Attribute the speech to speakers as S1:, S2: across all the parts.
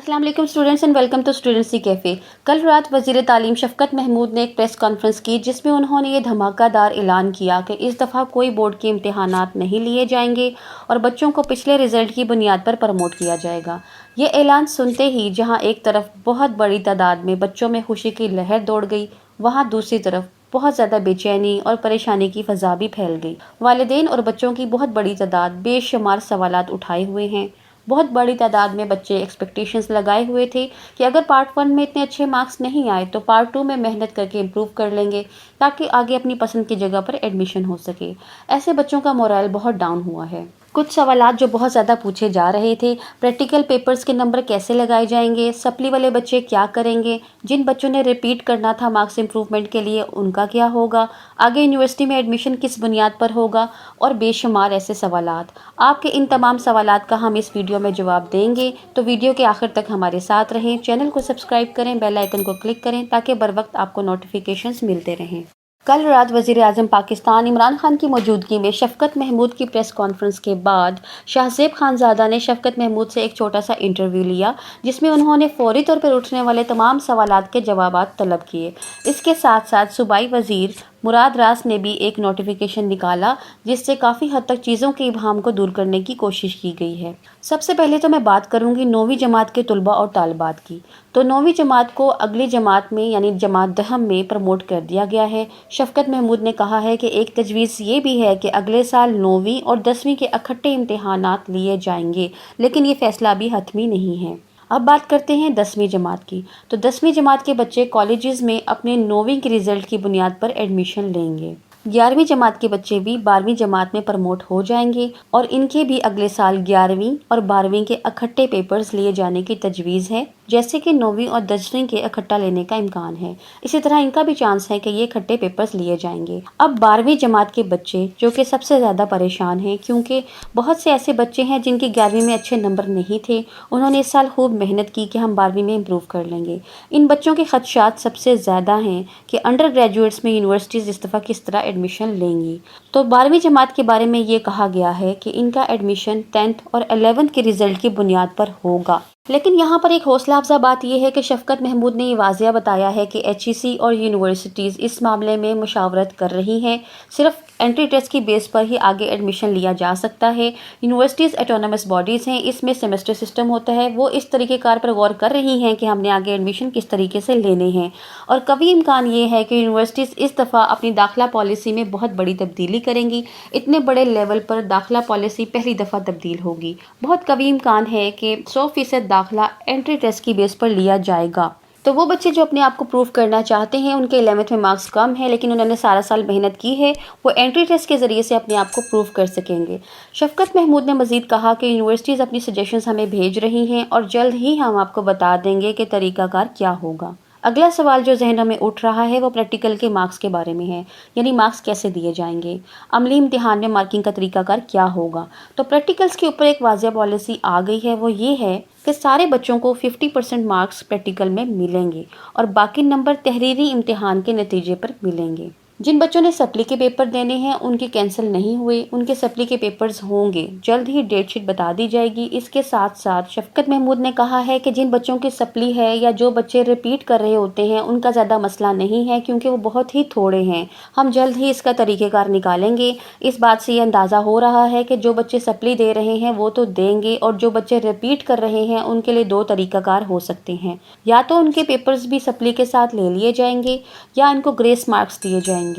S1: अस्सलाम वालेकुम students and welcome to students cafe. कल रात वज़ीर तालीम शफ़क़त महमूद ने एक प्रेस कॉन्फ्रेंस की जिसमें उन्होंने ये धमाकेदार ऐलान किया कि इस दफ़ा कोई बोर्ड के इम्तिहानात नहीं लिए जाएंगे और बच्चों को पिछले रिज़ल्ट की बुनियाद पर प्रमोट किया जाएगा। ये ऐलान सुनते ही जहाँ एक तरफ बहुत बड़ी तादाद में बच्चों में खुशी की लहर दौड़ गई, वहाँ दूसरी तरफ बहुत ज़्यादा बेचैनी और परेशानी की फ़ज़ा भी फैल गई। वालिदैन और बच्चों की बहुत बड़ी तादाद बेशुमार सवालात उठाए हुए हैं। बहुत बड़ी तादाद में बच्चे एक्सपेक्टेशंस लगाए हुए थे कि अगर पार्ट 1 में इतने अच्छे मार्क्स नहीं आए तो पार्ट 2 में मेहनत करके इम्प्रूव कर लेंगे ताकि आगे अपनी पसंद की जगह पर एडमिशन हो सके। ऐसे बच्चों का मोरल बहुत डाउन हुआ है। कुछ सवालात जो बहुत ज़्यादा पूछे जा रहे थे, प्रैक्टिकल पेपर्स के नंबर कैसे लगाए जाएंगे, सप्ली वाले बच्चे क्या करेंगे, जिन बच्चों ने रिपीट करना था मार्क्स इंप्रूवमेंट के लिए उनका क्या होगा, आगे यूनिवर्सिटी में एडमिशन किस बुनियाद पर होगा और बेशुमार ऐसे सवालात। आपके इन तमाम सवालात का हम इस वीडियो में जवाब देंगे, तो वीडियो के आखिर तक हमारे साथ रहें। चैनल को सब्सक्राइब करें, बेल आइकन को क्लिक करें ताकि बर वक्त आपको नोटिफिकेशंस मिलते रहें। कल रात वज़ीर-ए-आज़म पाकिस्तान इमरान खान की मौजूदगी में शफ़क़त महमूद की प्रेस कॉन्फ्रेंस के बाद शाहज़ेब खानज़ादा ने शफ़क़त महमूद से एक छोटा सा इंटरव्यू लिया जिसमें उन्होंने फौरी तौर पर उठने वाले तमाम सवालात के जवाबात तलब किए। इसके साथ साथ सूबाई वज़ीर मुराद रास ने भी एक नोटिफिकेशन निकाला जिससे काफ़ी हद तक चीज़ों के इबहम को दूर करने की कोशिश की गई है। सबसे पहले तो मैं बात करूंगी 9वीं जमात के तलबा और तालिबात की। तो 9वीं जमात को अगली जमात में यानी जमात दहम में प्रमोट कर दिया गया है। शफ़क़त महमूद ने कहा है कि एक तजवीज़ ये भी है कि अगले साल 9वीं और 10वीं के इकट्ठे इम्तिहानात लिए जाएंगे, लेकिन ये फ़ैसला अभी हतमी नहीं है। अब बात करते हैं 10वीं जमात की। तो 10वीं जमात के बच्चे कॉलेजेस में अपने 9वीं के रिज़ल्ट की बुनियाद पर एडमिशन लेंगे। 11वीं जमात के बच्चे भी 12वीं जमात में प्रमोट हो जाएंगे और इनके भी अगले साल 11वीं और 12वीं के इकट्ठे पेपर्स लिए जाने की तजवीज़ है, जैसे कि 9वीं और 10वीं के इकट्ठा लेने का इम्कान है। इसी तरह इनका भी चांस है कि ये इकट्ठे पेपर्स लिए जाएंगे। अब 12वीं जमात के बच्चे जो कि सबसे ज़्यादा परेशान हैं, क्योंकि बहुत से ऐसे बच्चे हैं जिनके 11वीं में अच्छे नंबर नहीं थे। उन्होंने इस साल खूब मेहनत की कि हम 12वीं में इम्प्रूव कर लेंगे। इन बच्चों के खदशात सबसे ज़्यादा हैं कि अंडर ग्रेजुएट्स में यूनिवर्सिटीज़ इस दफ़ा किस तरह एडमिशन लेंगी। तो 12वीं जमात के बारे में ये कहा गया है कि इनका एडमिशन 10th और 11th के रिज़ल्ट की बुनियाद पर होगा। लेकिन यहाँ पर एक हौसला अफजा बात यह है कि शफ़क़त महमूद ने ये वाज़िया बताया है कि HEC और यूनिवर्सिटीज़ इस मामले में मुशावरत कर रही हैं। सिर्फ एंट्री टेस्ट की बेस पर ही आगे एडमिशन लिया जा सकता है। यूनिवर्सिटीज़ ऑटोनमस बॉडीज़ हैं, इसमें सेमेस्टर सिस्टम होता है। वो इस तरीक़ेकार पर गौर कर रही हैं कि हमने आगे एडमिशन किस तरीके से लेने हैं और कभी इम्कान ये है कि यूनिवर्सिटीज़ इस दफ़ा अपनी दाखिला पॉलिसी में बहुत बड़ी तब्दीली करेंगी। इतने बड़े लेवल पर दाखिला पॉलिसी पहली दफ़ा तब्दील होगी। बहुत कभी इम्कान है कि 100% दाखिला एंट्री टेस्ट की बेस पर लिया जाएगा। तो वो बच्चे जो अपने आप को प्रूव करना चाहते हैं, उनके 11th में मार्क्स कम है लेकिन उन्होंने सारा साल मेहनत की है, वो एंट्री टेस्ट के ज़रिए से अपने आप को प्रूव कर सकेंगे। शफ़क़त महमूद ने मज़ीद कहा कि यूनिवर्सिटीज़ अपनी सजेशंस हमें भेज रही हैं और जल्द ही हम आपको बता देंगे कि तरीक़ाकार क्या होगा। अगला सवाल जो जहनों में उठ रहा है वो प्रैक्टिकल के मार्क्स के बारे में है, यानी मार्क्स कैसे दिए जाएंगे, अमली इम्तिहान में मार्किंग का तरीकाकार क्या होगा। तो प्रैक्टिकल्स के ऊपर एक वाज़िया पॉलिसी आ गई है, वो ये है कि सारे बच्चों को 50% मार्क्स प्रैक्टिकल में मिलेंगे और बाकी नंबर तहरीरी इम्तिहान के नतीजे पर मिलेंगे। जिन बच्चों ने सप्ली के पेपर देने हैं उनके कैंसिल नहीं हुए, उनके सप्ली के पेपर्स होंगे। जल्द ही डेट शीट बता दी जाएगी। इसके साथ साथ शफ़क़त महमूद ने कहा है कि जिन बच्चों की सप्ली है या जो बच्चे रिपीट कर रहे होते हैं उनका ज़्यादा मसला नहीं है, क्योंकि वो बहुत ही थोड़े हैं। हम जल्द ही इसका तरीक़ेकार निकालेंगे। इस बात से ये अंदाज़ा हो रहा है कि जो बच्चे सप्ली दे रहे हैं वो तो देंगे और जो बच्चे रिपीट कर रहे हैं उनके लिए 2 तरीक़ाकार हो सकते हैं। या तो उनके पेपर्स भी सप्ली के साथ ले लिए जाएंगे या इनको ग्रेस मार्क्स दिए जाएंगे।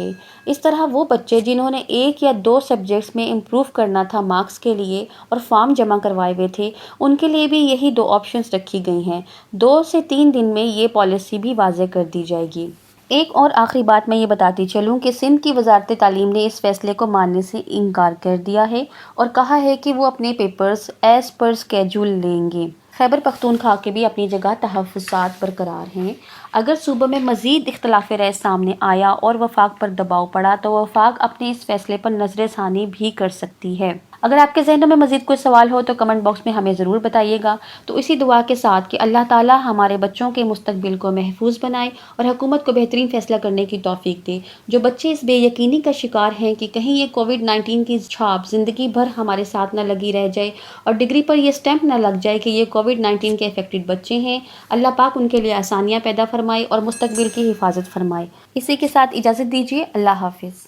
S1: इस तरह वो बच्चे जिन्होंने 1 या 2 सब्जेक्ट्स में इम्प्रूव करना था मार्क्स के लिए और फॉर्म जमा करवाए हुए थे, उनके लिए भी यही 2 ऑप्शंस रखी गई हैं। 2 से 3 दिन में ये पॉलिसी भी वाज़े कर दी जाएगी। एक और आखिरी बात मैं ये बताती चलूँ कि सिंध की वजारत तालीम ने इस फैसले को मानने से इनकार कर दिया है और कहा है कि वो अपने पेपर्स एज़ पर स्केड्यूल लेंगे। खैबर पख्तूनख्वा के भी अपनी जगह तहफ़्फ़ुज़ात बरकरार हैं। اگر صوبہ میں مزید اختلاف رائے سامنے آیا اور وفاق پر دباؤ پڑا تو وفاق اپنے اس فیصلے پر نظر ثانی بھی کر سکتی ہے۔ اگر آپ کے ذہنوں میں مزید کوئی سوال ہو تو کمنٹ باکس میں ہمیں ضرور بتائیے گا۔ تو اسی دعا کے ساتھ کہ اللہ تعالیٰ ہمارے بچوں کے مستقبل کو محفوظ بنائے اور حکومت کو بہترین فیصلہ کرنے کی توفیق دے۔ جو بچے اس بے یقینی کا شکار ہیں کہ کہیں یہ کووڈ-19 کی چھاپ زندگی بھر ہمارے ساتھ نہ لگی رہ جائے اور ڈگری پر یہ اسٹیمپ نہ لگ جائے کہ یہ کووڈ-19 کے افیکٹڈ بچے ہیں، اللہ پاک ان کے لیے آسانیاں پیدا فرمائے اور مستقبل کی حفاظت فرمائے۔ اسی کے ساتھ اجازت دیجیے، اللہ حافظ۔